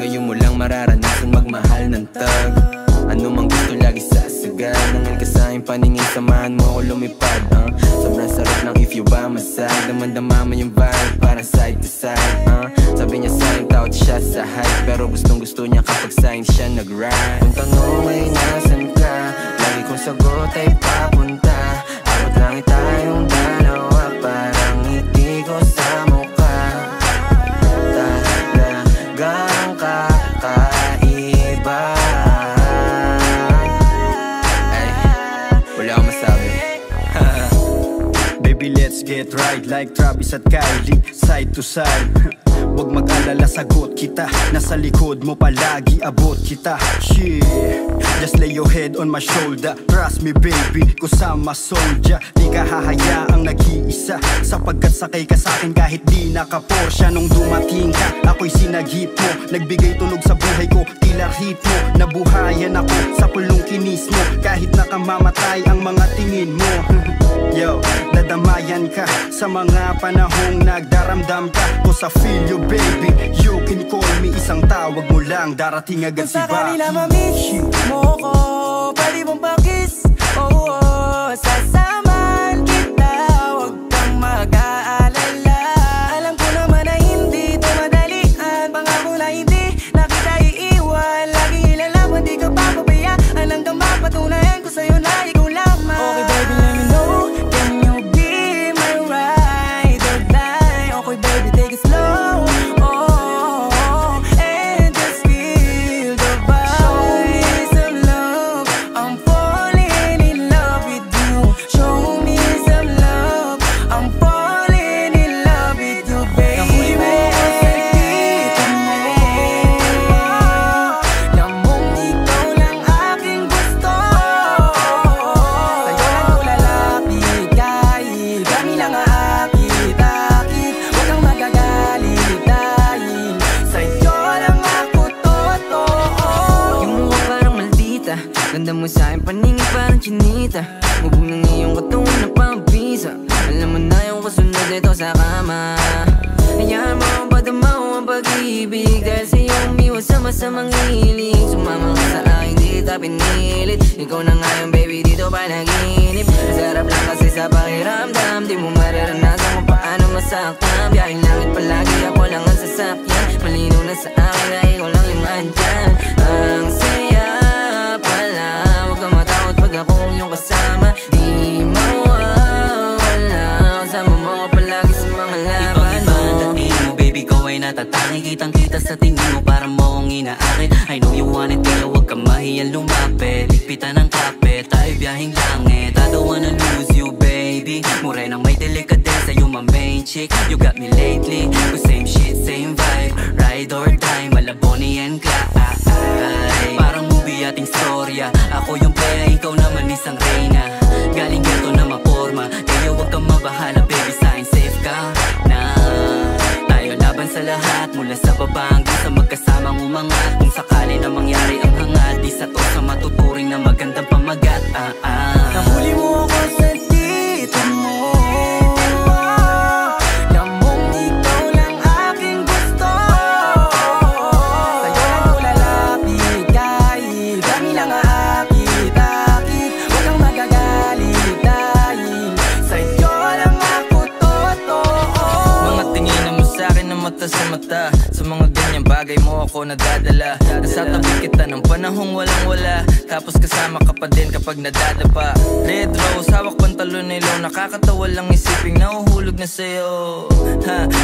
Ngayon mo lang mararanasan magmahal ng tag. Ano mang gusto lagi sasagad. Nangal ka sa'king paningin, samahan mo ako lumipad. Sobrang sarap ng if you by my side. Damandama mo yung vibe, parang side to side. Sabi niya sa'kin, tawad siya sa hype, pero gustong gusto niya kapag sa'kin siya nag-ride. Kung tanong ay nasan ka, lagi kong sagot ay papunta. Abot langit tayong dalawa, parang ngiti ko sa mukha. Talagang kakaiba. Baby, let's get right like Travis at Kylie, side to side. Huwag mag-alala, sagot kita. Nasa likod mo palagi, abot kita. Shit, just lay your head on my shoulder. Trust me baby, kusama soldier. Di ka hahayaang nag-iisa, sapagkat sakay ka sa'kin kahit di naka-Porsche. Nung dumating ka, ako'y sinagip mo. Nagbigay tunog sa buhay ko, tila hit mo. Nabuhayan ako sa pulong kinis mo, kahit nakamamatay ang mga tingin mo. Yo, dadamayan ka sa mga panahong nagdaramdam ka. Cause I feel you baby, you can call me. Isang tawag mo lang, darating agad si Baki. Kung sakali na ma-miss mo ko, pwede mong pakis. Oo, sasaman kita, huwag kang mag-aalala. Alam ko naman na hindi ito madalian, pangako na hindi na kita iiwan. Laging ilalaban, di ka papabayaan, hanggang mapatunayan ko sa'yo na ikaw lamang. Okay baby, let me know, can you be my ride or die? Okay baby, take it slow, and just feel the vibe. Show me some love, I'm falling in love with you. Show me some love, I'm falling in love with you, baby. Nahuli mo ako sa dito mo, lamong ikaw lang aking gusto. Sa'yo lang ko lalapit kahit kami lang aakit-akit. Huwag kang magagalit dahil sa'yo lang ako totoo. Yung mukha parang maldita, ganda mo sa'kin paningin parang chinita. Mubog ng iyong katungan na pambisa, alam mo na yung kasunod nito sa kama. Hayaan mo ang padamaw ang pag-ibig, dahil sa'yo umiwas sa masamang hiling. Sumama ka sa akin, di kita pinilit. Ikaw na nga yung baby dito panaginip. Masarap lang kasi sa pakiramdam, di mo mararanasan kung paano masaktan. Biyahing langit palagi, ako lang ang sasakyan. Malinaw na sa akin na ikaw lang yung andyan. Ang saya pala, huwag kang matakot pag akong iyong kasama. Di mawawala, kasama mo ko palagi sa mga laban mo. Dating mo baby ko ay natatangi, kitang kita sa tingin mo para mo akong inaakit. I know you want it pero huwag kang mahiyang lumapit. Ligpitan ng kapit, tayo biyahing langit. I don't wanna lose you baby, morenang may delikadesa, you my main chick. You got me lately, with same shit, same vibe. Ride or die, Malaboni and Clyde. Parang movie ating storya, ako yung playa, ikaw naman isang reyna. Galing geto na maporma, kaya huwag kang mabahala baby, sa'kin safe ka na. Tayo laban sa lahat, mula sa baba hanggang sa magkasamang umangat. Kung sakali na mangyari ang hangad, di sa to sa matuturing na magandang pamagat. Nahuli mo ako sa dito mo, lamong ikaw lang aking gusto. Sa'yo lang ko lalapit kahit kami lang aakit-akit. Huwag kang magagalit dahil sa'yo lang ako totoo. Mga tinginan mo sa'kin na mata sa mata, sa mga ganyang bagay mo ako nadadala. Nasa tabi kita ng panahong walang wala, tapos kasama ka pa din kapag nadadapa. Red rose, hawak pantalon nilo, nakakatawa lang isiping nahuhulog na sa'yo.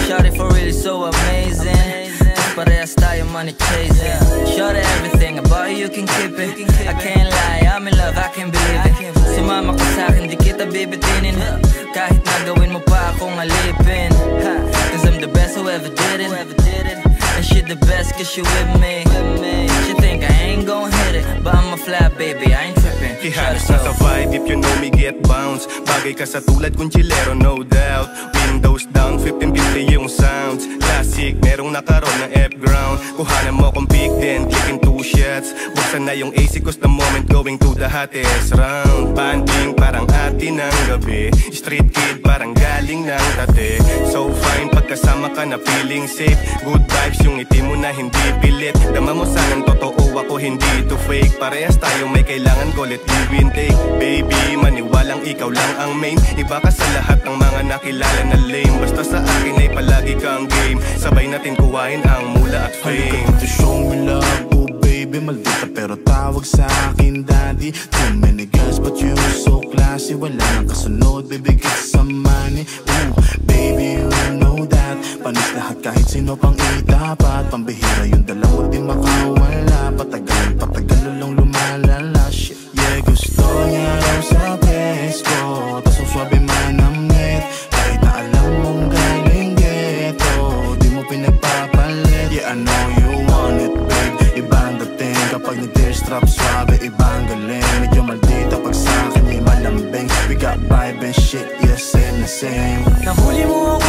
Shawty for really so amazing, parehas tayo money chasing. Shawty everything about you can keep it, I can't lie, I'm in love, I can't believe it. Sumama ka sa'kin, di kita bibitinin, kahit nagawin mo pa akong alipin. Cause I'm the best who ever did it, and she the best cause she with me. She think I ain't gon' hit it, but I'm a fly baby, I ain't trippin'. Ihalos na sa vibe, if you know me get bounce. Bagay ka sa tulad kong chilero, no doubt. Windows down, 1550 yung sounds. Classic, merong nakaroon ng ground. Kuhanan mo kong pick then clicking 2 shots. Buksan na yung AC cause the moment going to the hottest round. Banding parang atin ng gabi, street kid parang galing ng tate. So fine pagkasama ka na feeling safe. Good vibes yung ngiti mo na hindi pilit. Dama mo sanang totoo ako hindi to fake. Parehas tayo may kailangan ko let give and take. Baby maniwalang ikaw lang ang main. Iba ka sa lahat ng mga nakilala na lame. Basta sa akin ay palagi kang game. Sabay natin kuhain ang mula at fame. Halika to show me love, oh baby. Maldita pero tawag sa akin daddy. Too many girls but you so classy. Wala nang kasunod, baby kiss some money. Ooh, baby you know that. Panis lahat kahit sino pang itapat. Pambihira yung dala mo di makawala. Patagal lang lumalala. Shit, yeah gusto niya raw sa best ko. Tas ang swabe manamit. Kahit na alam mong galing ghetto, di mo pinagpapalit. Yeah I know you want it babe. Ibang dating kapag nag-tear-strap swabe. Ibang galing, medyo maldita pag sa'kin may malambing. We got vibe and shit, yeah same na same. Nahuli mo ako